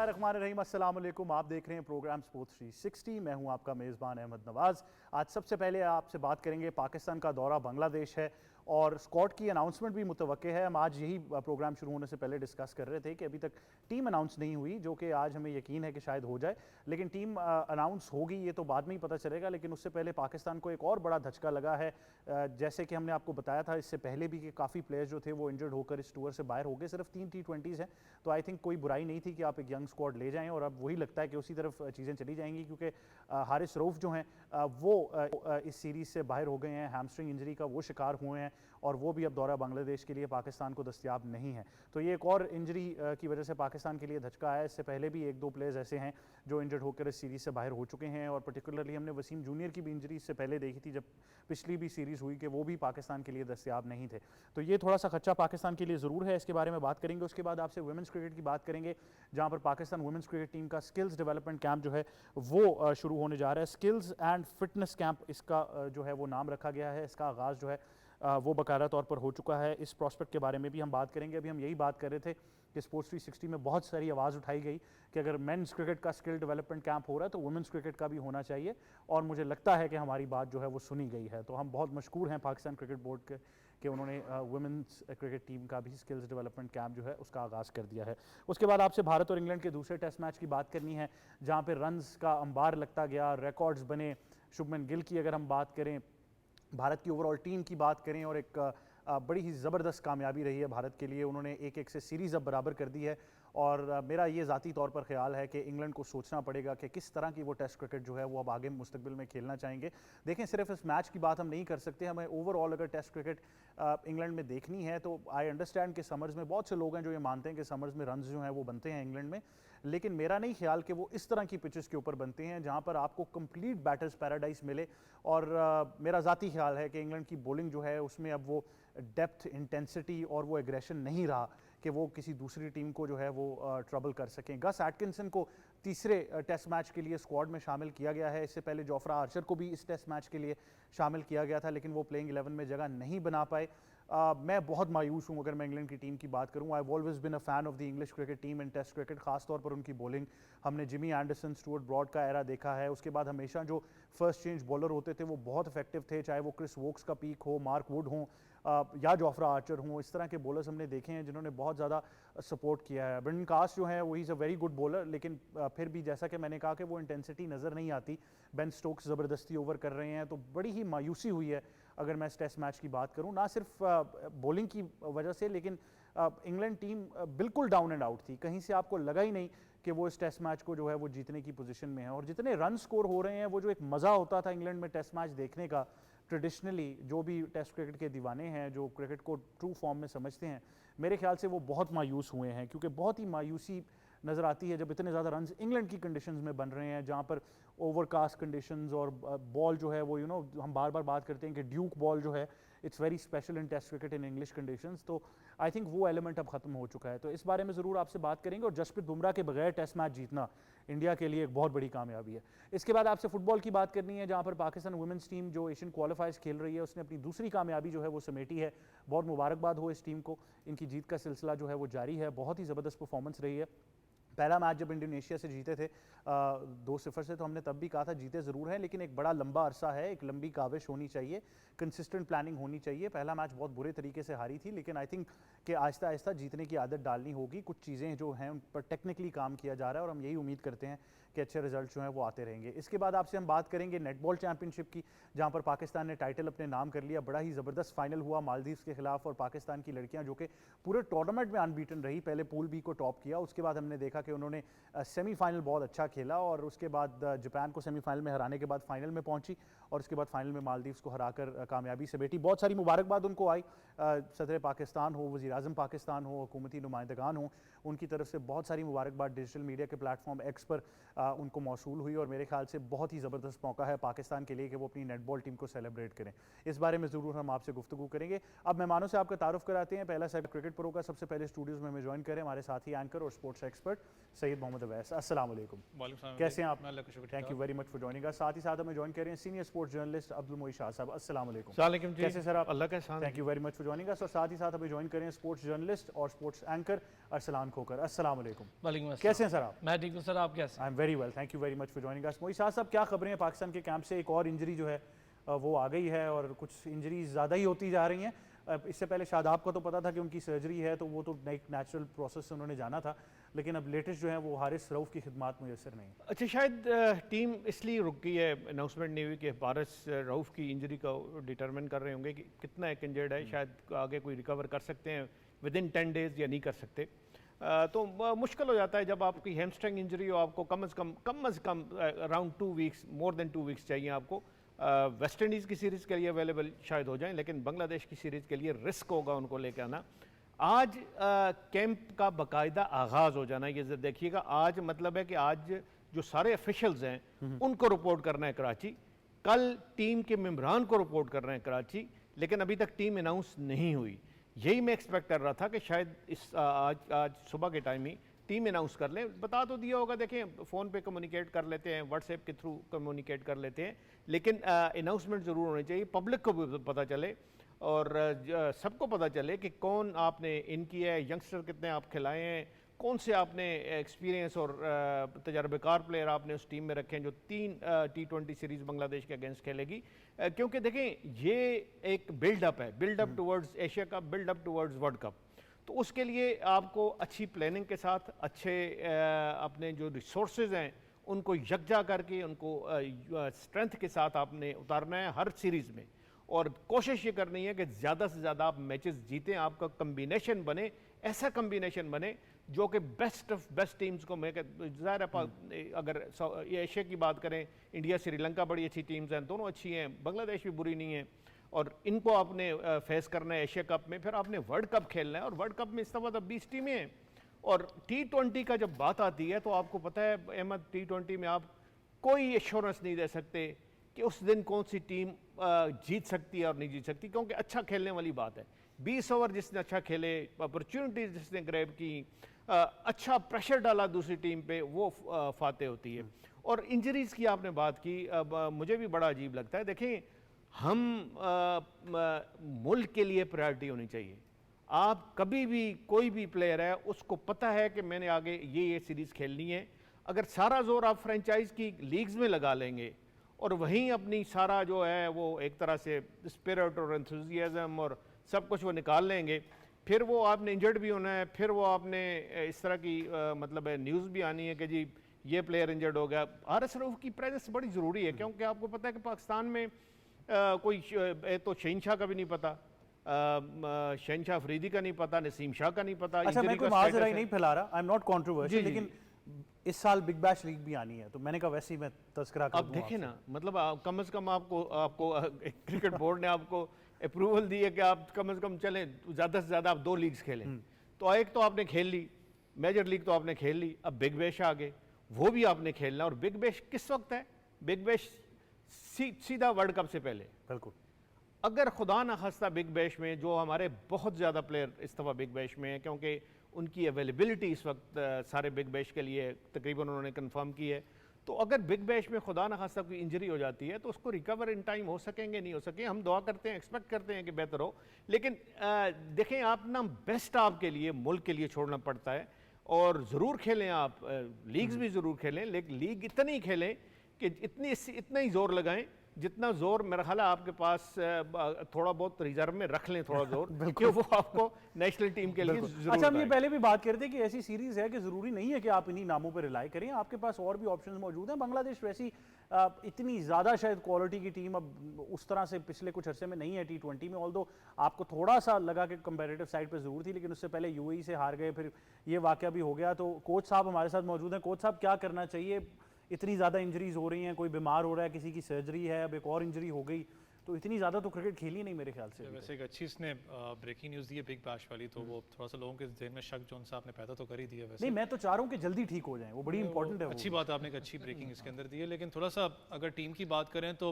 बिस्मिल्लाहिर्रहमानिर्रहीम, अस्सलाम वालेकुम। आप देख रहे हैं प्रोग्राम स्पोर्ट्स 360। मैं हूं आपका मेज़बान अहमद नवाज़। आज सबसे पहले आपसे बात करेंगे, पाकिस्तान का दौरा बांग्लादेश है और स्क्वाड की अनाउंसमेंट भी मुतवक्के है। हम आज यही प्रोग्राम शुरू होने से पहले डिस्कस कर रहे थे कि अभी तक टीम अनाउंस नहीं हुई, जो कि आज हमें यकीन है कि शायद हो जाए, लेकिन टीम अनाउंस होगी ये तो बाद में ही पता चलेगा। लेकिन उससे पहले पाकिस्तान को एक और बड़ा धचका लगा है। जैसे कि हमने आपको बताया था इससे पहले भी कि काफ़ी प्लेयर्स जो थे वो इंजर्ड होकर इस टूर से बाहर हो गए। सिर्फ 3 T20s हैं, तो आई थिंक कोई बुराई नहीं थी कि आप एक यंग स्क्वाड ले जाएं, और अब वही लगता है कि उसी तरफ चीज़ें चली जाएंगी, क्योंकि हारिस रऊफ जो हैं वो इस सीरीज़ से बाहर हो गए हैं। हैमस्ट्रिंग इंजरी का वो शिकार हुए हैं और वो भी अब दौरा बांग्लादेश के लिए पाकिस्तान को दस्तयाब नहीं है। तो ये एक और इंजरी की वजह से पाकिस्तान के लिए धचका आया। इससे पहले भी 1-2 प्लेयर्स ऐसे हैं जो इंजर्ड होकर इस सीरीज़ से बाहर हो चुके हैं, और पर्टिकुलरली हमने वसीम जूनियर की भी इंजरी इससे पहले देखी थी जब पिछली भी सीरीज़ हुई कि वो भी पाकिस्तान के लिए दस्तयाब नहीं थे। तो ये थोड़ा सा खर्चा पाकिस्तान के लिए ज़रूर है, इसके बारे में बात करेंगे। उसके बाद आपसे वुमेंस क्रिकेट की बात करेंगे, जहाँ पर पाकिस्तान वुमेंस क्रिकेट टीम का स्किल्स डेवलपमेंट कैंप जो है वो शुरू होने जा रहा है। स्किल्स एंड फिटनेस कैंप इसका जो है वो नाम रखा गया है। इसका आगाज़ जो है वो बाकायदा तौर पर हो चुका है। इस प्रॉस्पेक्ट के बारे में भी हम बात करेंगे। अभी हम यही बात कर रहे थे कि स्पोर्ट्स 360 में बहुत सारी आवाज़ उठाई गई कि अगर मेंस क्रिकेट का स्किल डेवलपमेंट कैंप हो रहा है तो वुमेंस क्रिकेट का भी होना चाहिए, और मुझे लगता है कि हमारी बात जो है वो सुनी गई है। तो हम बहुत मशकूर हैं पाकिस्तान क्रिकेट बोर्ड के कि उन्होंने वुमेंस क्रिकेट टीम का भी स्किल्स डेवलपमेंट कैंप जो है उसका आगाज़ कर दिया है। उसके बाद आपसे भारत और इंग्लैंड के दूसरे टेस्ट मैच की बात करनी है, जहाँ पर रन्स का अंबार लगता गया, रिकॉर्ड्स बने। शुभमन गिल की अगर हम बात करें, भारत की ओवरऑल टीम की बात करें, और एक बड़ी ही ज़बरदस्त कामयाबी रही है भारत के लिए। उन्होंने 1-1 से सीरीज़ अब बराबर कर दी है, और मेरा ये ज़ाती तौर पर ख्याल है कि इंग्लैंड को सोचना पड़ेगा कि किस तरह की वो टेस्ट क्रिकेट जो है वो अब आगे मुस्तकबिल में खेलना चाहेंगे। देखें, सिर्फ इस मैच की बात हम नहीं कर सकते, हमें ओवरऑल अगर टेस्ट क्रिकेट इंग्लैंड में देखनी है तो आई अंडरस्टैंड कि समर्स में बहुत से लोग हैं जो ये मानते हैं कि समर्स में रन्स जो हैं वो बनते हैं इंग्लैंड में, लेकिन मेरा नहीं ख्याल कि वो इस तरह की पिचेस के ऊपर बनते हैं जहाँ पर आपको कंप्लीट बैटर्स पैराडाइज मिले। और मेरा ज़ाती ख्याल है कि इंग्लैंड की बॉलिंग जो है उसमें अब वो डेप्थ, इंटेंसिटी और वो एग्रेशन नहीं रहा कि वो किसी दूसरी टीम को जो है वो ट्रबल कर सकें। गस एटकिंसन को तीसरे टेस्ट मैच के लिए स्क्वाड में शामिल किया गया है। इससे पहले जोफ्रा आर्चर को भी इस टेस्ट मैच के लिए शामिल किया गया था, लेकिन वो प्लेइंग 11 में जगह नहीं बना पाए। मैं बहुत मायूस हूँ अगर मैं इंग्लैंड की टीम की बात करूँ। I always been a fan of the English cricket team in test cricket, खासतौर पर उनकी बॉलिंग। हमने जिमी एंडरसन, स्टुअर्ट ब्रॉड का एरा देखा है। उसके बाद हमेशा जो फर्स्ट चेंज बॉलर होते थे वो बहुत इफेक्टिव थे, चाहे वो क्रिस वोक्स का पीक हो, मार्क वुड हो या जोफ्रा आर्चर हो। इस तरह के बॉलर्स हमने देखे हैं जिन्होंने बहुत ज़्यादा सपोर्ट किया है। ब्रेंडन कास्ट जो है वो is a very good bowler, लेकिन फिर भी जैसा कि मैंने कहा कि वो इंटेंसिटी नज़र नहीं आती। बेन स्टोक्स ज़बरदस्ती ओवर कर रहे हैं, तो बड़ी ही मायूसी हुई है अगर मैं इस टेस्ट मैच की बात करूं, ना सिर्फ बॉलिंग की वजह से, लेकिन इंग्लैंड टीम बिल्कुल डाउन एंड आउट थी। कहीं से आपको लगा ही नहीं कि वो इस टेस्ट मैच को जो है वो जीतने की पोजीशन में है। और जितने रन स्कोर हो रहे हैं, वो जो एक मज़ा होता था इंग्लैंड में टेस्ट मैच देखने का, ट्रेडिशनली जो भी टेस्ट क्रिकेट के दीवाने हैं, जो क्रिकेट को ट्रू फॉर्म में समझते हैं, मेरे ख्याल से वो बहुत मायूस हुए हैं, क्योंकि बहुत ही मायूसी नज़र आती है जब इतने ज़्यादा रन्स इंग्लैंड की कंडीशंस में बन रहे हैं, जहाँ पर ओवरकास्ट कंडीशंस और बॉल जो है वो हम बार बार बात करते हैं कि ड्यूक बॉल जो है it's very special in test cricket in English conditions. तो आई थिंक वो एलिमेंट अब खत्म हो चुका है, तो इस बारे में ज़रूर आपसे बात करेंगे। और जसप्रीत बुमराह के बगैर टेस्ट मैच जीतना इंडिया के लिए एक बहुत बड़ी कामयाबी है। इसके बाद आपसे फुटबॉल की बात करनी है, जहाँ पर पाकिस्तान वुमेंस टीम जो एशियन क्वालिफायर्स खेल रही है उसने अपनी दूसरी कामयाबी जो है वो समेटी है। बहुत मुबारकबाद हो इस टीम को, इनकी जीत का सिलसिला जो है वो जारी है। बहुत ही ज़बरदस्त परफॉर्मेंस रही है। पहला मैच जब इंडोनेशिया से जीते थे 2-0 से, तो हमने तब भी कहा था जीते ज़रूर हैं, लेकिन एक बड़ा लंबा अरसा है, एक लंबी काविश होनी चाहिए, कंसिस्टेंट प्लानिंग होनी चाहिए। पहला मैच बहुत बुरे तरीके से हारी थी, लेकिन आई थिंक कि आहिस्ता आहिस्ता जीतने की आदत डालनी होगी। कुछ चीज़ें जो हैं उन पर टेक्निकली काम किया जा रहा है, और हम यही उम्मीद करते हैं कि अच्छे रिजल्ट जो हैं वो आते रहेंगे। इसके बाद आपसे हम बात करेंगे नेटबॉल चैंपियनशिप की, जहाँ पर पाकिस्तान ने टाइटल अपने नाम कर लिया। बड़ा ही ज़बरदस्त फाइनल हुआ मालदीव्स के खिलाफ, और पाकिस्तान की लड़कियाँ जो कि पूरे टूर्नामेंट में अनबीटन रही, पहले पूल बी को टॉप किया। उसके बाद हमने देखा कि उन्होंने सेमीफाइनल बहुत अच्छा खेला, और उसके बाद जापान को सेमीफाइनल में हराने के बाद फाइनल में पहुंची, और उसके बाद फाइनल में मालदीव्स को हराकर कामयाबी से बेटी। बहुत सारी मुबारकबाद उनको आई, सदर पाकिस्तान हो, वज़ीर आज़म पाकिस्तान हो, हुकूमती नुमाइंदगान हो, उनकी तरफ से बहुत सारी मुबारकबाद डिजिटल मीडिया के प्लेटफॉर्म एक्स पर उनको मौसूल हुई। और मेरे ख्याल से बहुत ही ज़बरदस्त मौका है पाकिस्तान के लिए कि वो अपनी नेटबॉल टीम को सेलिब्रेट करें। इस बारे में ज़रूर हम आपसे गुफ्तगू करेंगे। अब मेहमानों से आपका तारुफ कराते हैं। पहला सेट क्रिकेट प्रो का, सबसे पहले स्टूडियोज़ में हमें ज्वाइन करें हमारे साथी एंकर और स्पोर्ट्स एक्सपर्ट सैयद मोहम्मद अवैस। अस्सलाम वालेकुम। कैसे हैं आप? Thank you very much for joining us. साथ ही साथ हमें ज्वाइन कर रहे हैं सीनियर स्पोर्ट्स जर्नलिस्ट अब्दुल मोई शाह साहब। अस्सलाम वालेकुम। कैसे सर आप? अल्लाह का एहसान। Thank you very much for joining us. और साथ ही साथ हमें ज्वाइन कर रहे हैं स्पोर्ट्स जर्नलिस्ट और स्पोर्ट्स एंकर अरसलान खोकर। अस्सलाम वालेकुम। वालेकुम अस्सलाम। कैसे हैं सर आप? मैं ठीक हूँ सर, आप कैसे? I am very well, thank you very much for joining us. मोई शाह साहब, क्या खबरें हैं पाकिस्तान के कैंप से? एक और इंजरी जो है वो आ गई है और कुछ इंजरीज ज़्यादा ही होती जा रही हैं। इससे पहले शादाब का तो पता था कि उनकी सर्जरी है, तो वो तो एक नेचुरल प्रोसेस से उन्होंने जाना था, लेकिन अब लेटेस्ट जो है वो हारिस रऊफ़ की खिदमत मुयसर नहीं। अच्छा, शायद टीम इसलिए रुक गई है, अनाउंसमेंट नहीं हुई कि हारिस रऊफ़ की इंजरी का डिटरमिन कर रहे होंगे कि कितना एक इंजर्ड है, शायद आगे कोई रिकवर कर सकते हैं विद इन 10 डेज़ या नहीं कर सकते। तो मुश्किल हो जाता है जब आपकी हैमस्ट्रिंग इंजरी हो, आपको कम अज़ come around 2 weeks, more than 2 weeks चाहिए आपको। वेस्ट इंडीज़ की सीरीज़ के लिए अवेलेबल शायद हो जाएं, लेकिन बांग्लादेश की सीरीज़ के लिए रिस्क होगा उनको लेके आना। आज कैंप का बाकायदा आगाज़ हो जाना, ये देखिएगा। आज मतलब है कि आज जो सारे ऑफिशियल्स हैं उनको रिपोर्ट करना है कराची, कल टीम के मेंबरान को रिपोर्ट कर रहे हैं कराची, लेकिन अभी तक टीम अनाउंस नहीं हुई। यही मैं एक्सपेक्ट कर रहा था कि शायद इस आज सुबह के टाइम ही टीम अनाउंस कर लें। बता तो दिया होगा, देखें फ़ोन पे कम्युनिकेट कर लेते हैं, व्हाट्सएप के थ्रू कम्युनिकेट कर लेते हैं, लेकिन अनाउंसमेंट ज़रूर होनी चाहिए, पब्लिक को भी पता चले और सबको पता चले कि कौन आपने इन किया है, यंगस्टर कितने आप खिलाए हैं, कौन से आपने एक्सपीरियंस और तजर्बेकार प्लेयर आपने उस टीम में रखे हैं जो 3 T20 सीरीज़ बांग्लादेश के अगेंस्ट खेलेगी। क्योंकि देखें ये एक बिल्डअप है, buildup towards Asia cup, buildup towards world cup. तो उसके लिए आपको अच्छी प्लानिंग के साथ अच्छे अपने जो रिसोर्सेज हैं उनको यकजा करके उनको स्ट्रेंथ के साथ आपने उतारना है हर सीरीज़ में, और कोशिश ये करनी है कि ज़्यादा से ज़्यादा आप मैचेस जीतें, आपका कम्बिनेशन बने, ऐसा कम्बिनेशन बने जो कि बेस्ट ऑफ बेस्ट टीम्स को मैं ज़ाहिर है। अगर एशिया की बात करें, इंडिया श्रीलंका बड़ी अच्छी टीम्स हैं, दोनों अच्छी हैं, बांग्लादेश भी बुरी नहीं है, और इनको आपने फेस करना है एशिया कप में। फिर आपने वर्ल्ड कप खेलना है, और वर्ल्ड कप में इस दफ़ा 20 टीमें हैं, और T20 का जब बात आती है तो आपको पता है अहमद, T20 में आप कोई एश्योरेंस नहीं दे सकते कि उस दिन कौन सी टीम जीत सकती है और नहीं जीत सकती, क्योंकि अच्छा खेलने वाली बात है। 20 ओवर जिसने अच्छा खेले, अपॉर्चुनिटीज जिसने ग्रैब की, अच्छा प्रेशर डाला दूसरी टीम पे, वो फाते होती है। और इंजरीज़ की आपने बात की, मुझे भी बड़ा अजीब लगता है। देखें, हम मुल्क के लिए प्रायोरिटी होनी चाहिए। आप कभी भी कोई भी प्लेयर है उसको पता है कि मैंने आगे ये सीरीज़ खेलनी है। अगर सारा जोर आप फ्रेंचाइज की लीग्स में लगा लेंगे और वहीं अपनी सारा जो है वो एक तरह से स्पिरिट और एंथुजियाज्म और सब कुछ वो निकाल लेंगे, फिर वो आपने इंजर्ड भी होना है, फिर वो आपने इस तरह की मतलब है न्यूज़ भी आनी है कि जी ये प्लेयर इंजर्ड हो गया। हारिस रऊफ़ की प्रेजेंस बड़ी ज़रूरी है, क्योंकि आपको पता है कि पाकिस्तान में कोई तो शहनशाह का भी नहीं पता, शहनशाह अफरीदी का नहीं पता, नसीम शाह का नहीं पता। अच्छा, मैं कोई माजरा नहीं फैला रहा, आई एम नॉट कंट्रोवर्शियल, लेकिन इस साल बिग बैश लीग भी आनी है, तो मैंने कहा वैसे ही मैं तस्करा कर दूं। अब देखें ना, मतलब कम से कम आपको क्रिकेट बोर्ड ने आपको अप्रूवल दी है कि आप कम से कम चलें, ज़्यादा से ज़्यादा आप 2 लीग्स खेलें। तो एक तो आपने खेल ली, मेजर लीग तो आपने खेल ली, अब बिग बैश आ गए, वो भी आपने खेलना। और बिग बैश किस वक्त है? बिग बैश सीधा वर्ल्ड कप से पहले। बिल्कुल। अगर खुदा न खास्ता बिग बैश में, जो हमारे बहुत ज़्यादा प्लेयर इस दफ़ा बिग बैश में है, क्योंकि उनकी अवेलेबिलिटी इस वक्त सारे बिग बैश के लिए तकरीबन उन्होंने कंफर्म की है, तो अगर बिग बैश में खुदा न खास्ता कोई इंजरी हो जाती है तो उसको रिकवर इन टाइम हो सकेंगे, नहीं हो सकेंगे, हम दुआ करते हैं, एक्सपेक्ट करते हैं कि बेहतर हो। लेकिन देखें, आप ना बेस्ट आपके लिए मुल्क के लिए छोड़ना पड़ता है, और ज़रूर खेलें आप, लीग्स भी ज़रूर खेलें, लेकिन लीग इतनी खेलें कि इतना ही जोर लगाएं जितना जोर मेरा ख्याल है आपके पास थोड़ा बहुत रिजर्व में रख लें, थोड़ा जोर कि वो आपको नेशनल टीम के लिए जरूरत अच्छा, हम ये पहले भी बात करते कि ऐसी सीरीज है कि जरूरी नहीं है कि आप इन्हीं नामों पर रिलाई करें, आपके पास और भी ऑप्शंस मौजूद हैं। बांग्लादेश वैसी इतनी ज़्यादा शायद क्वालिटी की टीम अब उस तरह से पिछले कुछ अरसे में नहीं है T20 में, ऑल्दो आपको थोड़ा सा लगा कि कंपेरेटिव साइड पर जरूर थी, लेकिन उससे पहले UAE से हार गए, फिर ये वाकया भी हो गया। तो कोच साहब हमारे साथ मौजूद हैं। कोच साहब, क्या करना चाहिए? इतनी ज़्यादा इंजरीज हो रही हैं, कोई बीमार हो रहा है, किसी की सर्जरी है, अब एक और इंजरी हो गई, तो इतनी ज़्यादा तो क्रिकेट खेली नहीं मेरे ख्याल से। वैसे एक अच्छी इसने ब्रेकिंग न्यूज़ दी है बिग बैश वाली, तो वो थोड़ा सा लोगों के जहन में शक जो उनसे आपने पैदा तो कर ही दिया। वैसे नहीं, मैं तो चाह रहा हूँ कि जल्दी ठीक हो जाए, वो बड़ी इंपॉर्टेंट है। अच्छी बात, आपने एक अच्छी ब्रेकिंग इसके अंदर दी है। लेकिन थोड़ा सा अगर टीम की बात करें तो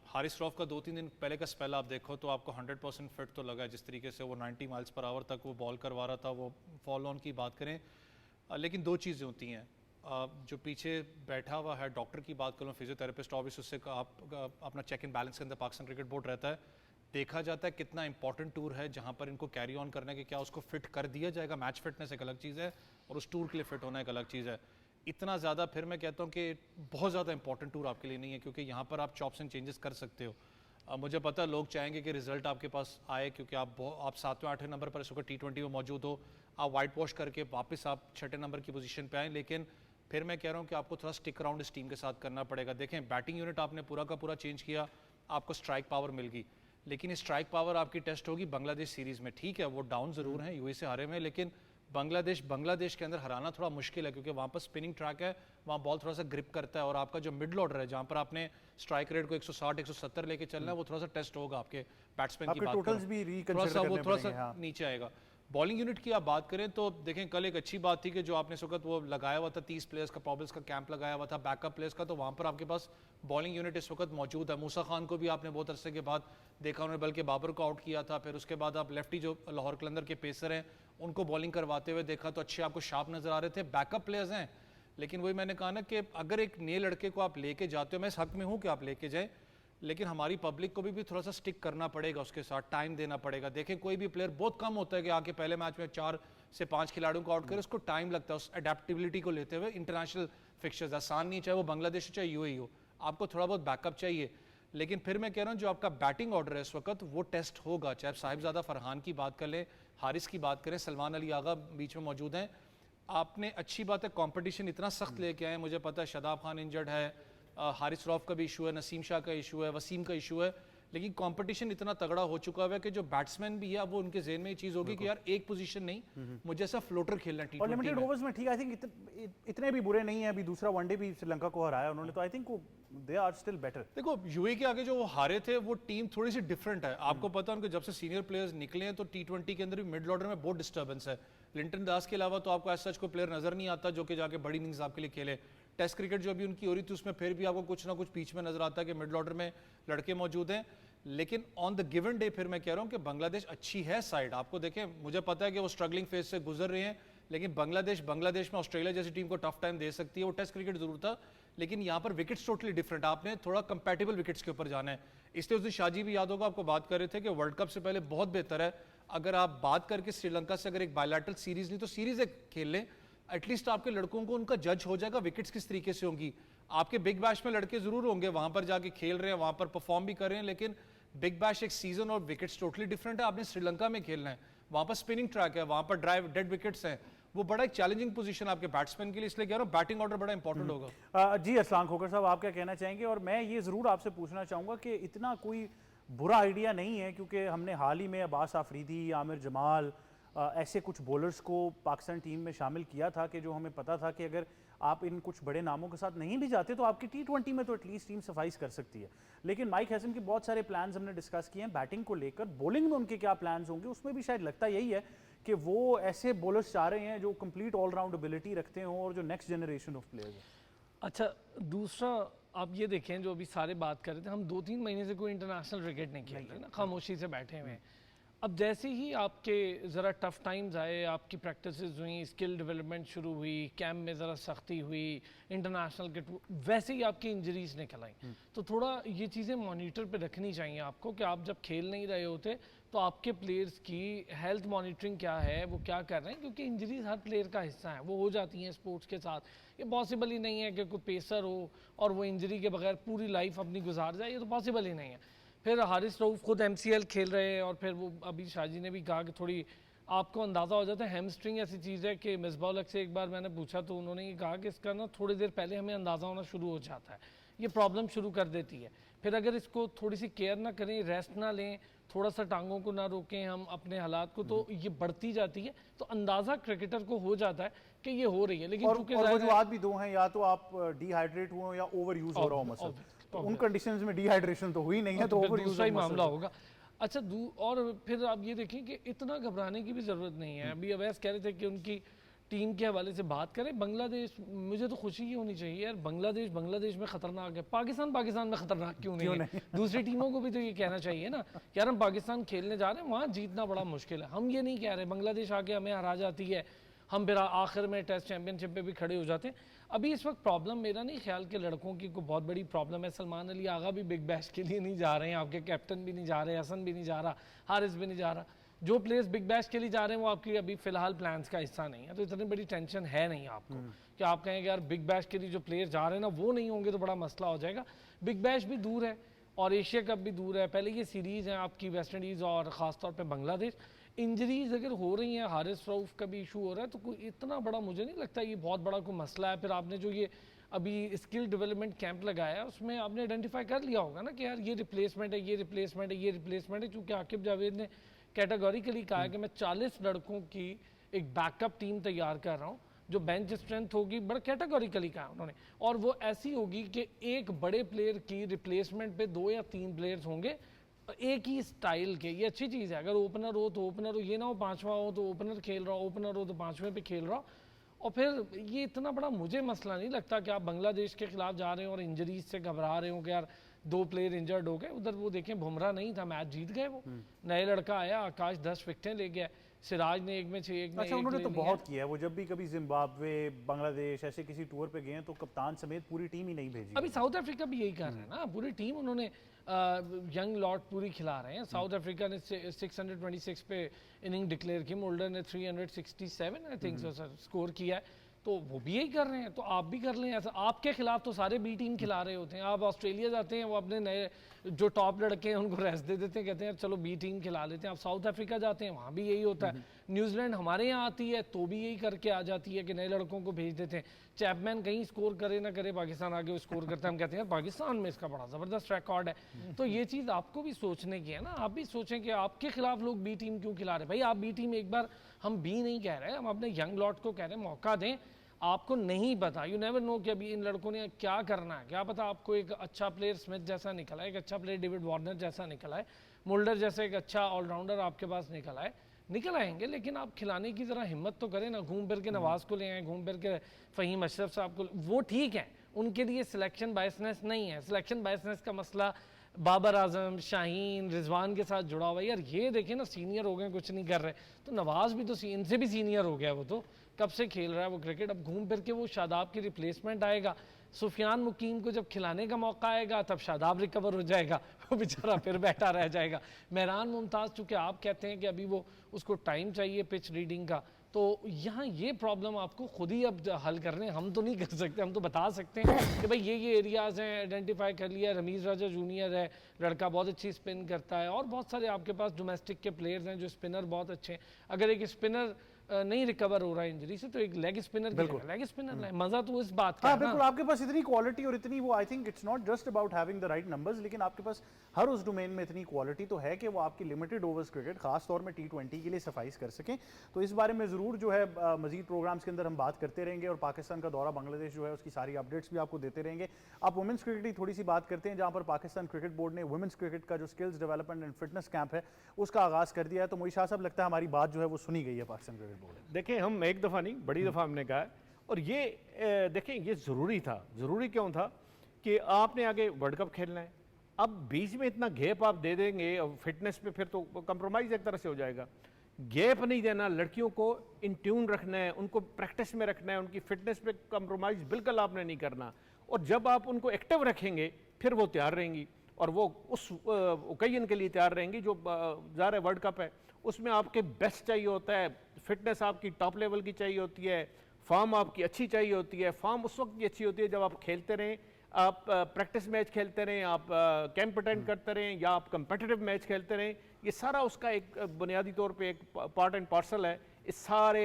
हारिस रऊफ़ का 2-3 दिन पहले का स्पेल आप देखो तो आपको 100% फिट तो लगा है, जिस तरीके से वो 90 माइल्स पर आवर तक वो बॉल करवा रहा था। वो फॉल ऑन की बात करें, लेकिन 2 चीज़ें होती हैं, जो पीछे बैठा हुआ है डॉक्टर की बात करूँ, फिजियोथेरेपिस्ट, ऑब्वियस उससे आप अपना चेक इन बैलेंस के अंदर पाकिस्तान क्रिकेट बोर्ड रहता है, देखा जाता है कितना इंपॉर्टेंट टूर है जहां पर इनको कैरी ऑन करने के क्या उसको फिट कर दिया जाएगा। मैच फिटनेस एक अलग चीज़ है और उस टूर के लिए फिट होना एक अलग चीज़ है। इतना ज़्यादा फिर मैं कहता हूँ कि बहुत ज़्यादा इंपॉर्टेंट टूर आपके लिए नहीं है, क्योंकि यहाँ पर आप चॉप्स एंड चेंजेस कर सकते हो। मुझे पता है लोग चाहेंगे कि रिजल्ट आपके पास आए, क्योंकि आप 7वें 8वें नंबर पर इस वक्त T20 में मौजूद हो, आप वाइट वॉश करके वापस आप 6ठे नंबर की पोजीशन पे आए। लेकिन फिर मैं कह रहा हूँ कि आपको थोड़ा स्टिक अराउंड इस टीम के साथ करना पड़ेगा। देखें, बैटिंग यूनिट आपने पूरा का पूरा चेंज किया, आपको स्ट्राइक पावर मिल गई, लेकिन स्ट्राइक पावर आपकी टेस्ट होगी बांग्लादेश सीरीज में। ठीक है, वो डाउन जरूर हैं, यूएई से हारे में, लेकिन बांग्लादेश के अंदर हराना थोड़ा मुश्किल है, क्योंकि वहाँ पर स्पिनिंग ट्रैक है, वहाँ बॉल थोड़ा सा ग्रिप करता है, और आपका जो मिडल ऑर्डर है जहाँ पर आपने स्ट्राइक रेट को 160 170 लेके चलना है, वो थोड़ा सा टेस्ट होगा आपके बैट्समैन की बात टोटल्स भी थोड़ा सा नीचे आएगा। बॉलिंग यूनिट की आप बात करें तो देखें, कल एक अच्छी बात थी कि जो आपने इस वक्त वो लगाया हुआ था 30 प्लेयर्स का प्रॉब्लम्स का कैंप लगाया हुआ था बैकअप प्लेयर्स का, तो वहाँ पर आपके पास बॉलिंग यूनिट इस वक्त मौजूद है। मूसा खान को भी आपने बहुत अरसे के बाद देखा, उन्होंने बल्कि बाबर को आउट किया था। फिर उसके बाद आप लेफ्टी जो लाहौर कलंदर के पेसर हैं उनको बॉलिंग करवाते हुए देखा, तो अच्छे आपको शार्प नजर आ रहे थे। बैकअप प्लेयर्स हैं, लेकिन वही मैंने कहा ना कि अगर एक नए लड़के को आप लेके जाते हो, मैं इस हक में हूँ कि आप लेके जाएं, लेकिन हमारी पब्लिक को भी थोड़ा सा स्टिक करना पड़ेगा, उसके साथ टाइम देना पड़ेगा। देखें, कोई भी प्लेयर बहुत कम होता है कि आके पहले मैच में 4 से 5 खिलाड़ियों को आउट करे, उसको टाइम लगता है उस अडेप्टिबिलिटी को लेते हुए। इंटरनेशनल फिक्चर्स आसान नहीं, चाहे वो बांग्लादेश हो चाहे यूएई हो, आपको थोड़ा बहुत बैकअप चाहिए। लेकिन फिर मैं कह रहा हूँ जो आपका बैटिंग ऑर्डर है इस वक्त वो टेस्ट होगा, चाहे साहिबजादा फरहान की बात कर लें, हारिस की बात करें, सलमान अली आगा बीच में मौजूद हैं। आपने अच्छी बात है कंपटीशन इतना सख्त लेके आए, मुझे पता है शादाब खान इंजर्ड है, हारिस रऊफ का भी इशू है, नसीम शाह का इशू है, वसीम का इशू है, लेकिन कंपटीशन इतना तगड़ा हो चुका है कि जो बैट्समैन भी है वो उनके जेहन में ये चीज होगी कि यार एक पोजीशन नहीं, मुझे ऐसा फ्लोटर खेलना है और लिमिटेड ओवर्स में। ठीक, आई थिंक इतने भी बुरे नहीं है। अभी दूसरा वनडे भी श्रीलंका को हराया उन्होंने, तो I think they are still better. देखो, यूएई के आगे जो वो हारे थे वो टीम थोड़ी सी डिफरेंट है। आपको पता है उनके जब से सीनियर प्लेयर्स निकले हैं तो T20 के अंदर भी मिडल ऑर्डर में बहुत डिस्टर्बेंस है। लिंटन दास के अलावा तो आपको ऐसा कोई प्लेयर नजर नहीं आता जो कि जाके बड़ी इनिंग्स आपके लिए खेले। टेस्ट क्रिकेट जो अभी उनकी हो रही थी उसमें फिर भी आपको कुछ ना कुछ बीच में नजर आता है कि मिडल ऑर्डर में लड़के मौजूद हैं। लेकिन ऑन द गिवन डे फिर मैं कह रहा हूं कि बांग्लादेश अच्छी है साइड। आपको देखें, मुझे पता है कि वो स्ट्रगलिंग फेज से गुजर रहे हैं, लेकिन बांग्लादेश में ऑस्ट्रेलिया जैसी टीम को टफ टाइम दे सकती है। वो टेस्ट क्रिकेट जरूर था, लेकिन यहाँ पर विकेट्स टोटली डिफरेंट, आपने थोड़ा कंपैटिबल विकेट्स के ऊपर जाना है। इसलिए उस दिन शाहजी भी याद होगा, आपको बात कर रहे थे कि वर्ल्ड कप से पहले बहुत बेहतर है अगर आप बात करके श्रीलंका से अगर एक बायलैटरल सीरीज नहीं तो सीरीज एक खेल लें, एटलीस्ट आपके लड़कों को उनका जज हो जाएगा विकेट्स किस तरीके से होंगी। आपके बिग बैश में लड़के जरूर होंगे, वहां पर जाके खेल रहे हैं, वहां पर परफॉर्म भी कर रहे हैं, लेकिन बिग बैश एक सीजन और विकेट्स टोटली डिफरेंट है। आपने श्रीलंका में खेलना है, वहां पर स्पिनिंग ट्रैक है, वहां पर ड्राइव डेड विकेट्स हैं, वो बड़ा एक चैलेंजिंग पोजीशन आपके बैट्समैन के लिए। इसलिए कह रहा हूं बैटिंग ऑर्डर बड़ा इंपॉर्टेंट होगा। जी अरसलान खोकर साहब, आप क्या कहना चाहेंगे? और मैं ये ज़रूर आपसे पूछना चाहूँगा कि इतना कोई बुरा आइडिया नहीं है, क्योंकि हमने हाल ही में अब्बास आफरीदी, आमिर जमाल, ऐसे कुछ बॉलर्स को पाकिस्तान टीम में शामिल किया था कि जो हमें पता था कि अगर आप इन कुछ बड़े नामों के साथ नहीं भी जाते तो आपकी T20 में तो एटलीस्ट टीम सफाइस कर सकती है। लेकिन माइक हैसन के बहुत सारे प्लान्स हमने डिस्कस किए हैं बैटिंग को लेकर, बॉलिंग में उनके क्या प्लान्स होंगे, उसमें भी शायद लगता यही है कि वो ऐसे बॉलर्स चाह रहे हैं जो कंप्लीट ऑलराउंड एबिलिटी रखते हों और जो नेक्स्ट जनरेशन ऑफ प्लेयर्स हैं। अच्छा, दूसरा आप ये देखें, जो अभी सारे बात कर रहे थे, हम 2-3 महीने से कोई इंटरनेशनल क्रिकेट नहीं खेल रहे ना, खामोशी से बैठे हुए हैं। अब जैसे ही आपके ज़रा टफ टाइम्स आए, आपकी प्रैक्टिसेस हुई, स्किल डेवलपमेंट शुरू हुई, कैंप में ज़रा सख्ती हुई, इंटरनेशनल किट, वैसे ही आपकी इंजरीज निकल आई। तो थोड़ा ये चीज़ें मॉनिटर पे रखनी चाहिए आपको कि आप जब खेल नहीं रहे होते तो आपके प्लेयर्स की हेल्थ मॉनिटरिंग क्या है, वो क्या कर रहे हैं, क्योंकि इंजरीज हर प्लेयर का हिस्सा है, वो हो जाती हैं स्पोर्ट्स के साथ। ये पॉसिबल ही नहीं है कि कोई पेसर हो और वो इंजरी के बगैर पूरी लाइफ अपनी गुजार जाए, ये तो पॉसिबल ही नहीं है। फिर हारिस रऊफ खुद MCL खेल रहे हैं, और फिर वो अभी शाहजी ने भी कहा कि थोड़ी आपको अंदाज़ा हो जाता है। हैमस्ट्रिंग ऐसी चीज़ है कि मिसबाह उल हक से एक बार मैंने पूछा तो उन्होंने ये कहा कि इसका ना थोड़ी देर पहले हमें अंदाज़ा होना शुरू हो जाता है, ये प्रॉब्लम शुरू कर देती है। फिर अगर इसको थोड़ी सी केयर ना करें, रेस्ट ना लें, थोड़ा सा टांगों को ना रोकें हम अपने हालात को, तो ये बढ़ती जाती है। तो अंदाज़ा क्रिकेटर को हो जाता है कि ये हो रही है। लेकिन और वजूहात भी दो हैं, या तो आप डिहाइड्रेट हुए या ओवर यूज हो रहा हो मसल, तो उन कंडीशंस में डिहाइड्रेशन तो हुई नहीं है, तो ओवर यूज ही मामला होगा। अच्छा, और फिर आप ये देखें कि इतना घबराने की भी ज़रूरत नहीं है। अभी अवैस कह रहे थे कि उनकी टीम के हवाले से बात करें। बांग्लादेश, मुझे तो खुशी ही होनी चाहिए यार, बांग्लादेश में खतरनाक है, पाकिस्तान में खतरनाक क्यों नहीं है? दूसरी टीमों को भी तो ये कहना चाहिए ना यार, हम पाकिस्तान खेलने जा रहे हैं, वहाँ जीतना बड़ा मुश्किल है। हम ये नहीं कह रहे बांग्लादेश आके हमें हरा जाती है, हम फिर आखिर में टेस्ट चैंपियनशिप पे भी खड़े हो जाते हैं। अभी इस वक्त प्रॉब्लम मेरा नहीं ख्याल कि लड़कों की कोई बहुत बड़ी प्रॉब्लम है। सलमान अली आगा भी बिग बैश के लिए नहीं जा रहे हैं, आपके कैप्टन भी नहीं जा रहे, हसन भी नहीं जा रहा, हारिस भी नहीं जा रहा। जो प्लेयर्स बिग बैश के लिए जा रहे हैं वो आपकी अभी फिलहाल प्लान्स का हिस्सा नहीं है, तो इतनी बड़ी टेंशन है नहीं आपको कि आप कहेंगे यार बिग बैश के लिए जो प्लेयर जा रहे हैं ना वो नहीं होंगे तो बड़ा मसला हो जाएगा। बिग बैश भी दूर है और एशिया कप भी दूर है। पहले ये सीरीज़ है आपकी वेस्ट इंडीज़ और ख़ासतौर पर बांग्लादेश। इंजरीज अगर हो रही हैं, हारिस रऊफ का भी इशू हो रहा है, तो कोई इतना बड़ा मुझे नहीं लगता ये बहुत बड़ा कोई मसला है। फिर आपने जो ये अभी स्किल डेवलपमेंट कैंप लगाया है उसमें आपने आइडेंटिफाई कर लिया होगा ना कि यार ये रिप्लेसमेंट है, ये रिप्लेसमेंट है, ये रिप्लेसमेंट है। चूँकि आकिब जावेद ने कैटेगोरिकली कहा है कि मैं 40 लड़कों की एक बैकअप टीम तैयार कर रहा हूँ जो बेंच स्ट्रेंथ होगी, बड़ा कैटेगोरिकली कहा उन्होंने, और वो ऐसी होगी कि एक बड़े प्लेयर की रिप्लेसमेंट पे 2 या 3 प्लेयर्स होंगे एक ही स्टाइल के। ये अच्छी चीज़ है। अगर ओपनर हो तो ओपनर हो, ये ना हो 5वां हो तो ओपनर खेल रहा हो, ओपनर हो तो 5वें पे खेल रहा हो। और फिर ये इतना बड़ा मुझे मसला नहीं लगता कि आप बांग्लादेश के खिलाफ जा रहे हो और इंजरीज से घबरा रहे हो कि यार 2 प्लेयर इंजर्ड हो गए। उधर वो देखें बुमराह नहीं था, मैच जीत गए वो। नए लड़का आया आकाश 10 विकेटें ले गया, सिराज ने एक में 6 एक में अच्छा, एक उन्होंने ले तो लिया। बहुत किया है। वो जब भी कभी जिम्बाब्वे, बांग्लादेश ऐसे किसी टूर पे गए हैं तो कप्तान समेत पूरी टीम ही नहीं भेजी। अभी साउथ अफ्रीका भी यही कर रहे हैं ना, पूरी टीम उन्होंने यंग लॉट पूरी खिला रहे हैं। साउथ अफ्रीका ने 626 पे इनिंग डिक्लेयर की, मोल्डर ने 367 आई थिंक स्कोर किया है, तो वो भी यही कर रहे हैं। तो आप भी कर लें ऐसा। आपके खिलाफ तो सारे बी टीम खिला रहे होते हैं। आप ऑस्ट्रेलिया जाते हैं, वो अपने नए जो टॉप लड़के हैं उनको रेस्ट दे देते हैं, कहते हैं चलो बी टीम खिला लेते हैं। आप साउथ अफ्रीका जाते हैं, वहाँ भी यही होता है। न्यूजीलैंड हमारे यहाँ आती है तो भी यही करके आ जाती है कि नए लड़कों को भेज देते हैं। चैपमैन कहीं स्कोर करे ना करे, पाकिस्तान आगे वो स्कोर करता है। हम कहते हैं पाकिस्तान में इसका बड़ा ज़बरदस्त रिकॉर्ड है। तो ये चीज़ आपको भी सोचने की है ना। आप भी सोचें कि आपके खिलाफ लोग बी टीम क्यों खिला रहे हैं। भाई आप बी टीम, एक बार हम बी नहीं कह रहे, हम अपने यंग लॉट को कह रहे हैं मौका दें। आपको नहीं पता, यू नेवर नो कि अभी इन लड़कों ने क्या करना है। क्या पता आपको एक अच्छा प्लेयर स्मिथ जैसा निकला है, एक अच्छा प्लेयर डेविड वार्नर जैसा निकला है, मोल्डर जैसा एक अच्छा ऑलराउंडर आपके पास निकला है। निकल आएंगे, लेकिन आप खिलाने की ज़रा हिम्मत तो करें ना। घूम फिर के नवाज़ को ले आए, घूम फिर के फ़हीम अशरफ साहब को, वो ठीक है, उनके लिए सिलेक्शन बायसनेस नहीं है। सिलेक्शन बायसनेस का मसला बाबर आजम, शाहीन, रिजवान के साथ जुड़ा हुआ है। यार ये देखें ना, सीनियर हो गए, कुछ नहीं कर रहे। तो नवाज़ भी तो इनसे भी सीनियर हो गया, वो तो कब से खेल रहा है वो क्रिकेट। अब घूम फिर के वो शादाब की रिप्लेसमेंट आएगा। सुफियान मुकीम को जब खिलाने का मौका आएगा तब शादाब रिकवर हो जाएगा, वो बेचारा फिर बैठा रह जाएगा। मेहरान मुमताज़, चूँकि आप कहते हैं कि अभी वो उसको टाइम चाहिए पिच रीडिंग का, तो यहाँ ये प्रॉब्लम आपको खुद ही अब हल करने, हम तो नहीं कर सकते। हम तो बता सकते हैं कि भाई ये एरियाज़ हैं, आइडेंटिफाई कर लिया। रमीज़ राजा जूनियर है, लड़का बहुत अच्छी स्पिन करता है, और बहुत सारे आपके पास डोमेस्टिक के प्लेयर्स हैं जो स्पिनर बहुत अच्छे हैं। अगर एक स्पिनर नहीं रिकवर हो रहा है इंजरी से तो एक लेग स्पिनर लेग स्पिनर है। मजा तो इस बात का हाँ है ना। बिल्कुल, आपके पास इतनी क्वालिटी और इतनी वो, I think it's not just about having the right numbers, लेकिन आपके पास हर उस डोमेन में इतनी क्वालिटी तो है कि वो आपकी लिमिटेड ओवर्स क्रिकेट, खास तौर में T20 के लिए सफाइस कर सकें। तो इस बारे में ज़रूर जो है मजीद प्रोग्राम्स के अंदर हम बात करते रहेंगे, और पाकिस्तान का दौरा बांग्लादेश जो है उसकी सारी अपडेट्स भी आपको देते रहेंगे। आप वुमेंस क्रिकेट की थोड़ी सी बात करते हैं, जहाँ पर पाकिस्तान क्रिकेट बोर्ड ने वुमेंस क्रिकेट का जो skills development and fitness camp है उसका आगाज़ कर दिया है। तो मोई शाह साहब, लगता है हमारी बात जो है वो सुनी गई है पाकिस्तान क्रिकेट बोर्ड ने। देखें, हम एक दफ़ा नहीं बड़ी दफ़ा हमने कहा है, और ये देखें ये ज़रूरी था। ज़रूरी क्यों था कि आपने आगे वर्ल्ड कप खेलना है। अब बीच में इतना गैप आप दे देंगे और फिटनेस पे फिर तो कंप्रोमाइज़ एक तरह से हो जाएगा। गैप नहीं देना, लड़कियों को इन ट्यून रखना है, उनको प्रैक्टिस में रखना है, उनकी फिटनेस पे कंप्रोमाइज़ बिल्कुल आपने नहीं करना। और जब आप उनको एक्टिव रखेंगे फिर वो तैयार रहेंगी, और वो उस ओकेजन के लिए तैयार रहेंगी जो ज़ाहिर है वर्ल्ड कप है, उसमें आपके बेस्ट चाहिए होता है। फिटनेस आपकी टॉप लेवल की चाहिए होती है, फॉर्म आपकी अच्छी चाहिए होती है। फॉर्म उस वक्त की अच्छी होती है जब आप खेलते रहें, आप प्रैक्टिस मैच खेलते रहें, आप कैंप अटेंड करते रहें, या आप कंपेटिटिव मैच खेलते रहें। ये सारा उसका एक बुनियादी तौर पे एक पार्ट एंड पार्सल है इस सारे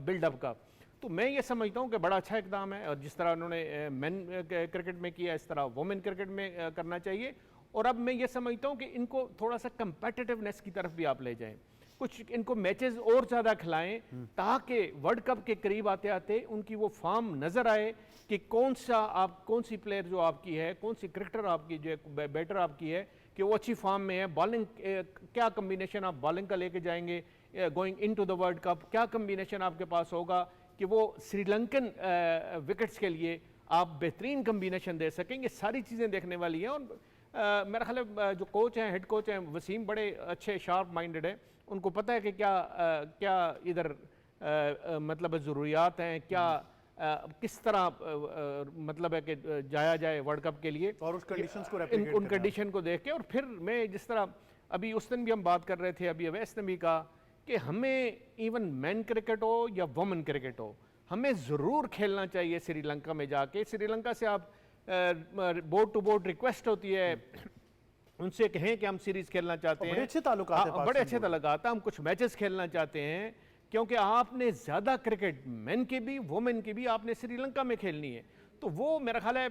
बिल्डअप का। तो मैं ये समझता हूँ कि बड़ा अच्छा इकदाम है, और जिस तरह उन्होंने मेन क्रिकेट में किया इस तरह वुमेन क्रिकेट में करना चाहिए। और अब मैं ये समझता हूँ कि इनको थोड़ा सा कंपेटिटिवनेस की तरफ भी आप ले जाएं, कुछ इनको मैचेस और ज़्यादा खिलाएं, ताकि वर्ल्ड कप के करीब आते आते उनकी वो फॉर्म नज़र आए कि कौन सी प्लेयर जो आपकी है, कौन सी क्रिकेटर आपकी जो बैटर आपकी है, कि वो अच्छी फॉर्म में है। बॉलिंग क्या कम्बिनेशन आप बॉलिंग का लेके जाएंगे going into the world cup, क्या कम्बिनेशन आपके पास होगा कि वो श्रीलंकन विकेट्स के लिए आप बेहतरीन कम्बिनेशन दे सकेंगे। सारी चीज़ें देखने वाली हैं। और मेरा ख्याल है जो कोच हैं, हेड कोच हैं वसीम, बड़े अच्छे शार्प माइंडेड हैं। उनको पता है कि क्या इधर मतलब ज़रूरियात हैं, क्या किस तरह मतलब है कि जाया जाए वर्ल्ड कप के लिए, और उस कंडीशंस को उन replicate कंडीशन को देख के। और फिर मैं जिस तरह अभी उस दिन भी हम बात कर रहे थे, अभी अवैस ने भी कहा कि हमें इवन मैन क्रिकेट हो या वुमेन क्रिकेट हो, हमें ज़रूर खेलना चाहिए श्रीलंका में जाके। श्रीलंका से आप बोर्ड टू बोर्ड रिक्वेस्ट होती है, उनसे कहें कि हम सीरीज खेलना चाहते हैं, बड़े अच्छे ताल्लुकात हैं बड़े अच्छे ताल्लुकात हैं, हम कुछ मैचेस खेलना चाहते हैं, क्योंकि आपने ज़्यादा क्रिकेट मेन की भी वुमेन की भी आपने श्रीलंका में खेलनी है। तो वो मेरा ख्याल है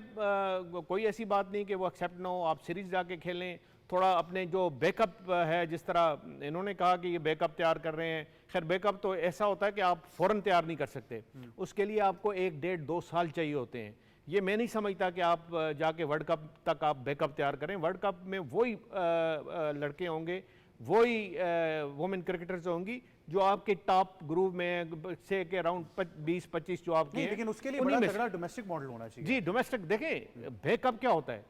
कोई ऐसी बात नहीं कि वो एक्सेप्ट ना हो, आप सीरीज जाके खेलें। थोड़ा अपने जो बैकअप है, जिस तरह इन्होंने कहा कि ये बैकअप तैयार कर रहे हैं, खैर बैकअप तो ऐसा होता है कि आप फ़ौरन तैयार नहीं कर सकते, उसके लिए आपको 1, 1.5, 2 साल चाहिए होते हैं। ये मैं नहीं समझता कि आप जाके वर्ल्ड कप तक आप बैकअप तैयार करें। वर्ल्ड कप में वही लड़के होंगे, वही वुमेन क्रिकेटर्स होंगी जो आपके टॉप ग्रुप में से के अराउंड 20-25 जो आपके नहीं, हैं, लेकिन उसके लिए उन्हीं बड़ा में से। तगड़ा डोमेस्टिक मॉडल होना चाहिए। जी, डोमेस्टिक देखें, बैकअप क्या होता है?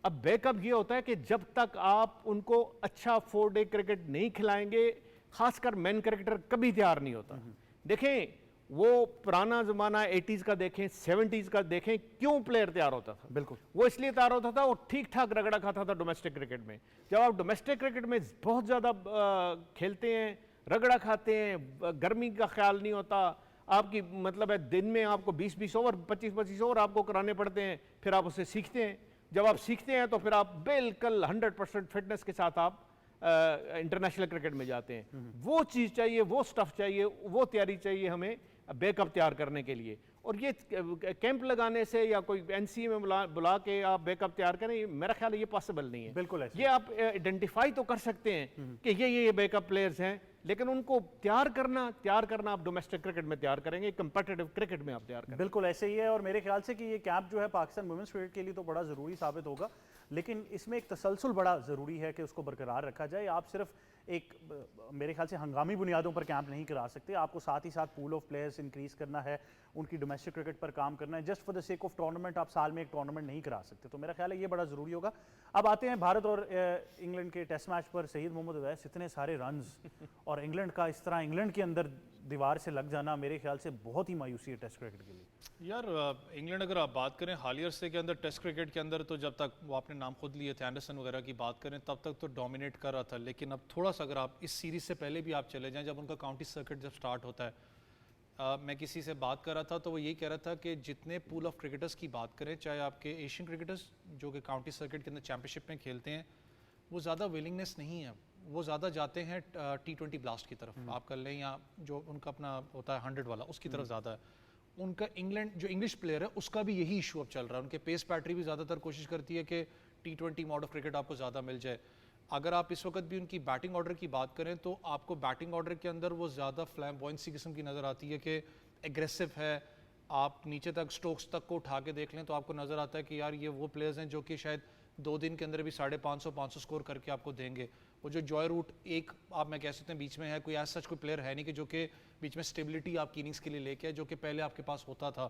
अब बैकअप ये होता है कि जब तक आप उनको अच्छा 4 डे क्रिकेट नहीं खिलाएंगे, खासकर मैन क्रिकेटर कभी तैयार नहीं होता। देखें, वो पुराना जमाना 80s का देखें, 70s का देखें, क्यों प्लेयर तैयार होता था? बिल्कुल, वो इसलिए तैयार होता था, वो ठीक ठाक रगड़ा खाता था डोमेस्टिक क्रिकेट में। जब आप डोमेस्टिक क्रिकेट में बहुत ज़्यादा खेलते हैं, रगड़ा खाते हैं, गर्मी का ख्याल नहीं होता आपकी, मतलब है दिन में आपको 20-20 ओवर, 25-25 ओवर आपको कराने पड़ते हैं, फिर आप उसे सीखते हैं। जब आप सीखते हैं तो फिर आप बिल्कुल 100% फिटनेस के साथ आप इंटरनेशनल क्रिकेट में जाते हैं। वो चीज़ चाहिए, वो स्टफ चाहिए, वो तैयारी चाहिए हमें बैकअप तैयार करने के लिए। और ये कैंप लगाने से या कोई एनसीए में बुला के आप बैकअप तैयार करें, मेरा ख्याल है ये पॉसिबल नहीं है। बिल्कुल ऐसे। ये आप आइडेंटिफाई तो कर सकते हैं कि ये बैकअप प्लेयर्स हैं, लेकिन उनको तैयार करना आप डोमेस्टिक क्रिकेट में तैयार करेंगे, कंपेटिटिव क्रिकेट में आप तैयार करेंगे। बिल्कुल ऐसे ही है। और मेरे ख्याल से कि ये कैंप जो है पाकिस्तान वुमेन्स क्रिकेट के लिए तो बड़ा ज़रूरी साबित होगा, लेकिन इसमें एक तसलसल बड़ा ज़रूरी है कि उसको बरकरार रखा जाए। आप सिर्फ एक मेरे ख्याल से हंगामी बुनियादों पर कैंप नहीं करा सकते, आपको साथ ही साथ पूल ऑफ प्लेयर्स इंक्रीज़ करना है, उनकी डोमेस्टिक क्रिकेट पर काम करना है। Just for the sake of tournament आप साल में एक टूर्नामेंट नहीं करा सकते, तो मेरा ख्याल है ये बड़ा ज़रूरी होगा। अब आते हैं भारत और इंग्लैंड के टेस्ट मैच पर। शहीद मोहम्मद अवैस, इतने सारे रन्स और इंग्लैंड का इस तरह इंग्लैंड के अंदर दीवार से लग जाना मेरे ख्याल से बहुत ही मायूसी है टेस्ट क्रिकेट के लिए। यार इंग्लैंड अगर आप बात करें हालिया अरसे के अंदर टेस्ट क्रिकेट के अंदर, तो जब तक वो आपने नाम खुद लिए थे एंडरसन वगैरह की बात करें, तब तक तो डोमिनेट कर रहा था। लेकिन अब थोड़ा सा अगर आप इस सीरीज से पहले भी आप चले जाएं, जब उनका काउंटी सर्किट जब स्टार्ट होता है, मैं किसी से बात कर रहा था तो वो यही कह रहा था कि जितने पूल ऑफ क्रिकेटर्स की बात करें, चाहे आपके एशियन क्रिकेटर्स जो कि काउंटी सर्किट के अंदर चैंपियनशिप में खेलते हैं, वो ज़्यादा विलिंगनेस नहीं है, वो ज़्यादा जाते हैं T20 ब्लास्ट की तरफ आप कर लें, या जो उनका अपना होता है 100 वाला उसकी तरफ ज़्यादा है। उनका इंग्लैंड जो इंग्लिश प्लेयर है उसका भी यही इशू अब चल रहा है। उनके पेस बैटरी भी ज़्यादातर कोशिश करती है कि T20 मोड ऑफ क्रिकेट आपको ज़्यादा मिल जाए। अगर आप इस वक्त भी उनकी बैटिंग ऑर्डर की बात करें तो आपको बैटिंग ऑर्डर के अंदर वो ज़्यादा फ्लैम्बॉयंसी किस्म की नज़र आती है कि एग्रेसिव है। आप नीचे तक स्टोक्स तक को उठा के देख लें तो आपको नज़र आता है कि यार ये वो प्लेयर्स हैं जो कि शायद 2 दिन के अंदर भी 550 स्कोर करके आपको देंगे। वो जो जॉय रूट एक आप मैं कह सकते हैं बीच में है, कोई ऐसा सच कोई प्लेयर है नहीं कि जो कि बीच में स्टेबिलिटी आपकी इनिंग्स के लिए लेके है, जो कि पहले आपके पास होता था।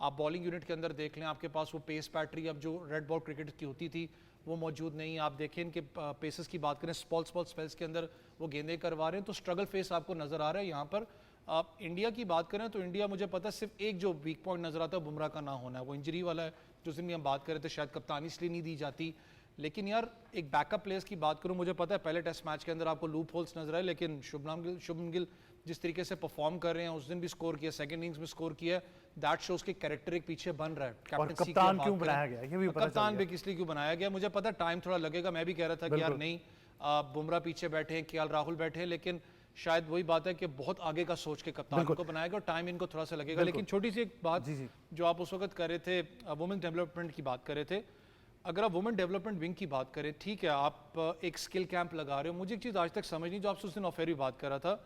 आप बॉलिंग यूनिट के अंदर देख लें, आपके पास वो पेस बैटरी अब जो रेड बॉल क्रिकेट की होती थी वो मौजूद नहीं है। आप देखें इनके पेसेस की बात करें, स्मॉल स्पेल्स के अंदर वो गेंदें करवा रहे हैं, तो स्ट्रगल फेस आपको नज़र आ रहा है यहाँ पर। आप इंडिया की बात करें तो इंडिया मुझे पता है सिर्फ एक जो वीक पॉइंट नज़र आता है बुमराह का ना होना है, वो इंजरी वाला है। जो दिन भी हम बात कर रहे थे शायद कप्तानी इसलिए नहीं दी जाती, लेकिन यार एक बैकअप प्लेयर्स की बात करूं, मुझे पता है पहले टेस्ट मैच के अंदर आपको लूप होल्स नजर आए, लेकिन शुभमन गिल जिस तरीके से परफॉर्म कर रहे हैं, उस दिन भी स्कोर किया, सेकंड इनिंग्स में स्कोर किया, दैट शोज के कैरेक्टर एक पीछे बन रहा है। कैप्टनसी कप्तान क्यों बनाया गया, ये भी पता कप्तान भी इसलिए क्यों बनाया गया मुझे पता, टाइम थोड़ा लगेगा। मैं भी कह रहा था कि यार नहीं, बुमराह पीछे बैठे हैं, केएल राहुल बैठे हैं, लेकिन शायद वही बात है कि बहुत आगे का सोच के कप्तान को बनाया गया और टाइम इनको थोड़ा सा लगेगा। लेकिन छोटी सी एक बात जो आप उस वक्त कर रहे थे, वुमेन डेवलपमेंट की बात कर रहे थे, अगर आप वुमेन डेवलपमेंट विंग की बात करें, ठीक है आप एक स्किल कैंप लगा रहे हो, मुझे एक चीज़ आज तक समझ नहीं, जो आपसे उस दिन ऑफेयर भी बात कर रहा था,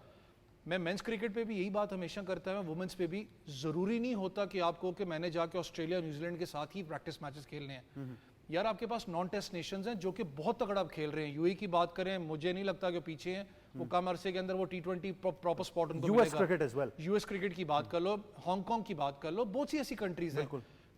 मैं मेंस क्रिकेट पे भी यही बात हमेशा करता है, वुमेन्स पे भी ज़रूरी नहीं होता कि आपको कि मैंने जाके ऑस्ट्रेलिया न्यूजीलैंड के साथ ही प्रैक्टिस मैचेस खेलने हैं। यार आपके पास नॉन टेस्ट नेशंस हैं जो कि बहुत तगड़ा खेल रहे हैं। यूएई की बात करें, मुझे नहीं लगता कि पीछे हैं, वो कम अरसे के अंदर वो T20 प्रॉपर स्पॉट उनको मिलेगा। US cricket as well, US cricket की बात कर लो, हांगकांग की बात कर लो, बहुत सी ऐसी कंट्रीज हैं।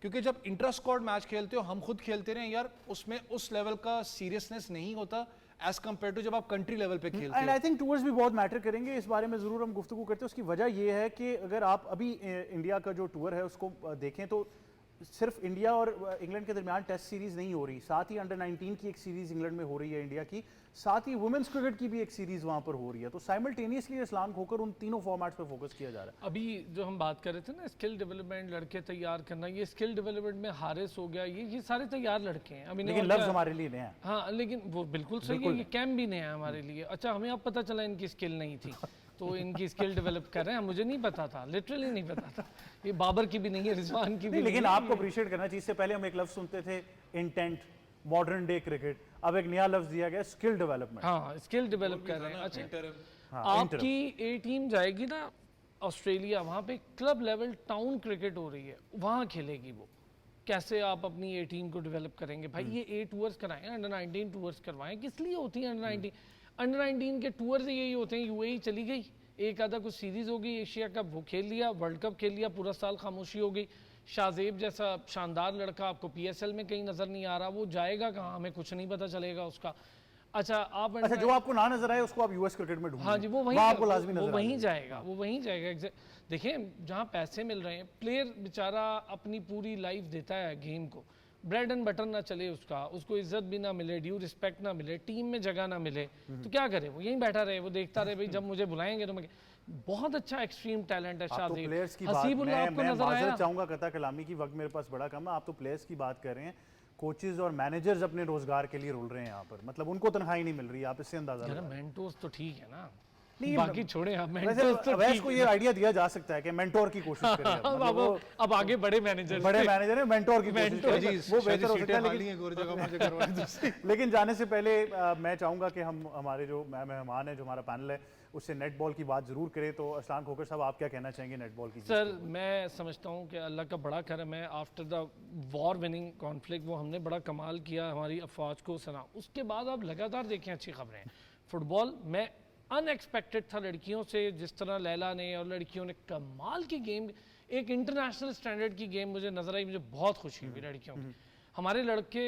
क्योंकि जब इंट्रा स्क्वाड मैच खेलते हो, हम खुद खेलते रहे यार, उसमें उस लेवल का सीरियसनेस नहीं होता एज कम्पेयर टू जब आप कंट्री लेवल पे खेलते एंड हो। आई थिंक टूर्स भी बहुत मैटर करेंगे, इस बारे में ज़रूर हम गुफ्तगू करते हैं। उसकी वजह ये है कि अगर आप अभी इंडिया का जो टूर है उसको देखें तो सिर्फ इंडिया और इंग्लैंड के दरमियान टेस्ट सीरीज नहीं हो रही, साथ ही अंडर 19 की एक सीरीज इंग्लैंड में हो रही है इंडिया की, साथ ही वुमेन्स क्रिकेट की भी एक सीरीज वहां पर हो रही है। तो साइमल्टेनियसली इस्लाम खोकर उन तीनों फॉर्मेट्स पे फोकस किया जा रहा है। अभी जो हम बात कर रहे थे ना स्किल डेवलपमेंट, लड़के तैयार करना, ये स्किल डेवलपमेंट में हारिस हो गया, ये सारे तैयार लड़के हैं। अभी लेकिन लफ्ज हमारे लिए नया है। हाँ, लेकिन वो बिल्कुल सही है, ये कैम्प भी नया है हमारे लिए। अच्छा, हमें अब पता चला इनकी स्किल नहीं थी, तो इनकी स्किल डेवलप कर रहे हैं। मुझे नहीं पता था, लिटरली नहीं पता था। ये बाबर की भी नहीं है, रिजवान की भी नहीं, लेकिन नहीं है। आपको अप्रिशिएट करना चाहिए। इससे पहले हम एक लफ्ज सुनते थे इंटेंट, मॉडर्न डे क्रिकेट, अब एक नया लफ्ज दिया गया स्किल डेवलपमेंट। हाँ, स्किल डेवलप कर रहे हैं। अच्छा, हाँ, आपकी ए टीम जाएगी ना ऑस्ट्रेलिया, वहाँ पे क्लब लेवल टाउन क्रिकेट हो रही है, वहाँ खेलेगी वो। कैसे आप अपनी ए टीम को डेवलप करेंगे भाई? ये 8 टूर्स कराएं, अंडर 19 टूर्स करवाएं। किस लिए होती है अंडर 19 के टूर्स? यही होते हैं, यूएई चली गई, एक आधा कुछ सीरीज हो गई, एशिया कप वो खेल लिया, वर्ल्ड कप खेल लिया, पूरा साल खामोशी हो गई। शाहजेब जैसा शानदार लड़का आपको पीएसएल में कहीं नजर नहीं आ रहा, वो जाएगा कहाँ? हमें कुछ नहीं पता चलेगा उसका। अच्छा, आप अच्छा, जो आपको ना नजर आए उसको आप यूएस क्रिकेट में ढूंढें। हाँ जी, वो वहीं आपको लाजमी वो नजर वहीं आएगा। जाएगा, वो वहीं जाएगा। देखिए, जहाँ पैसे मिल रहे हैं, प्लेयर बेचारा अपनी पूरी लाइफ देता है गेम को, ब्रेड एंड बटर ना चले उसका, उसको इज्जत भी ना मिले, ड्यू रिस्पेक्ट ना मिले, टीम में जगह ना मिले, तो क्या करे? वो यहीं बैठा रहे, वो देखता रहे भाई जब मुझे बुलाएंगे तो मैं। बहुत अच्छा एक्सट्रीम टैलेंट है आप तो शाहजेब। प्लेयर्स की बात, हसीबुल्लाह आपको मैं नजर माजरत आया? चाहूंगा कता कलामी की, वक्त मेरे पास बड़ा कम है। आप तो प्लेयर्स की बात कर रहे हैं, कोचेज और मैनेजर्स अपने रोजगार के लिए रुल रहे हैं यहाँ पर, मतलब उनको तनख्वाही नहीं मिल रही, आप इससे अंदाजा यार, लगाएं। मेंटोर्स तो ठीक है ना, नहीं, बाकी छोड़े आप। वैसे मेंटोर्स तो अवैस ठीक को है। ये आइडिया दिया जा सकता है कि मेंटोर की कोशिश करें। मतलब वो अब आगे बड़े मैनेजर बड़े मैनेजर है, मेंटोर की कोशिश करें, वो बेहतर हो सकता है। खाली हैं, गोर जगह मुझे करवाएं दूसरी। लेकिन जाने से पहले मैं चाहूंगा कि हम हमारे जो मेहमान है, जो हमारा पैनल है, उससे नेटबॉल की बात जरूर करें। तो असलान खोकर साहब, आप क्या कहना चाहेंगे नेटबॉल की? सर, मैं समझता हूँ कि अल्लाह का बड़ा करम है, after the war winning conflict वो हमने बड़ा कमाल किया, हमारी अफवाज को सना। उसके बाद आप लगातार देखें अच्छी खबरें। फुटबॉल में अनएक्सपेक्टेड था लड़कियों से, जिस तरह लैला ने और लड़कियों ने कमाल की गेम, एक इंटरनेशनल स्टैंडर्ड की गेम मुझे नजर आई, मुझे बहुत खुशी हुई लड़कियों की। हमारे लड़के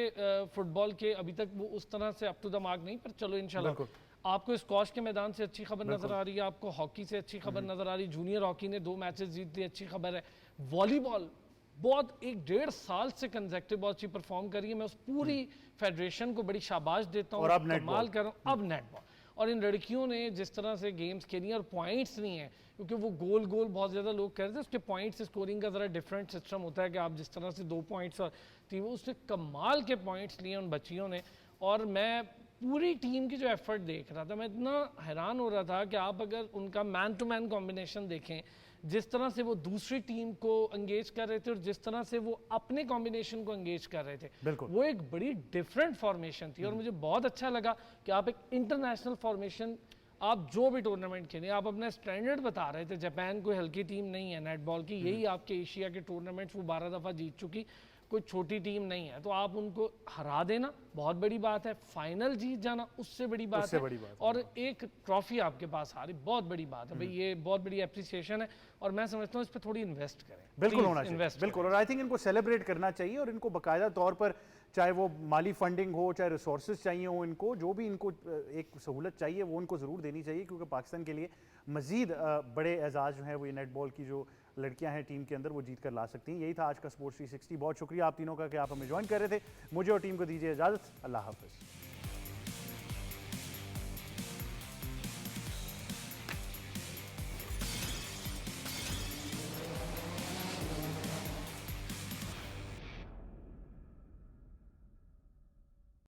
फुटबॉल के अभी तक वो उस तरह से अप टू द मार्क नहीं, पर चलो इंशाल्लाह। आपको स्क्वॉश के मैदान से अच्छी खबर नजर आ रही है, आपको हॉकी से अच्छी खबर नजर आ रही है, जूनियर हॉकी ने 2 मैचेस जीत लिए, अच्छी खबर है। वॉलीबॉल बहुत 1-1.5 साल से कंसेक्टिव बहुत अच्छी परफॉर्म करी है, मैं उस पूरी फेडरेशन को बड़ी शाबाश देता हूँ, और अब कमाल कर रहा हूँ। अब नेटबॉल और इन लड़कियों ने जिस तरह से गेम्स खेली और पॉइंट्स नहीं है, क्योंकि वो गोल बहुत ज़्यादा लोग कह रहे थे, उसके पॉइंट्स स्कोरिंग का ज़रा डिफरेंट सिस्टम होता है कि आप जिस तरह से 2 पॉइंट्स और थी, वो उसने कमाल के पॉइंट्स लिए उन बच्चियों ने। और मैं पूरी टीम की जो एफर्ट देख रहा था, मैं इतना हैरान हो रहा था कि आप अगर उनका मैन टू मैन कॉम्बिनेशन देखें, जिस तरह से वो दूसरी टीम को एंगेज कर रहे थे और जिस तरह से वो अपने कॉम्बिनेशन को एंगेज कर रहे थे, वो एक बड़ी डिफरेंट फॉर्मेशन थी। और मुझे बहुत अच्छा लगा कि आप एक इंटरनेशनल फॉर्मेशन, आप जो भी टूर्नामेंट खेलें, आप अपना स्टैंडर्ड बता रहे थे। जापान कोई हल्की टीम नहीं है नेटबॉल की, यही आपके एशिया के टूर्नामेंट्स वो 12 दफ़ा जीत चुकी, कोई छोटी टीम नहीं है। तो आप उनको हरा देना बहुत बड़ी बात है, फाइनल जीत जाना उससे बड़ी बात है, और एक ट्रॉफी आपके पास आ रही बहुत बड़ी बात है भाई, ये बहुत बड़ी एप्रिसिएशन है। और मैं समझता हूँ इस पर थोड़ी इन्वेस्ट करें, बिल्कुल होना चाहिए, बिल्कुल। और आई थिंक इनको सेलिब्रेट करना चाहिए और इनको बाकायदा तौर पर, चाहे वो माली फंडिंग हो, चाहे रिसोर्सेज चाहिए हो, इनको जो भी इनको एक सहूलत चाहिए वो उनको ज़रूर देनी चाहिए, क्योंकि पाकिस्तान के लिए मज़ीद बड़े एजाज़ जो हैं वो ये नेटबॉल की जो लड़कियां हैं टीम के अंदर वो जीत कर ला सकती हैं। यही था आज का स्पोर्ट्स 360। बहुत शुक्रिया आप तीनों का कि आप हमें ज्वाइन कर रहे थे। मुझे और टीम को दीजिए इजाज़त। अल्लाह हाफ़िज़।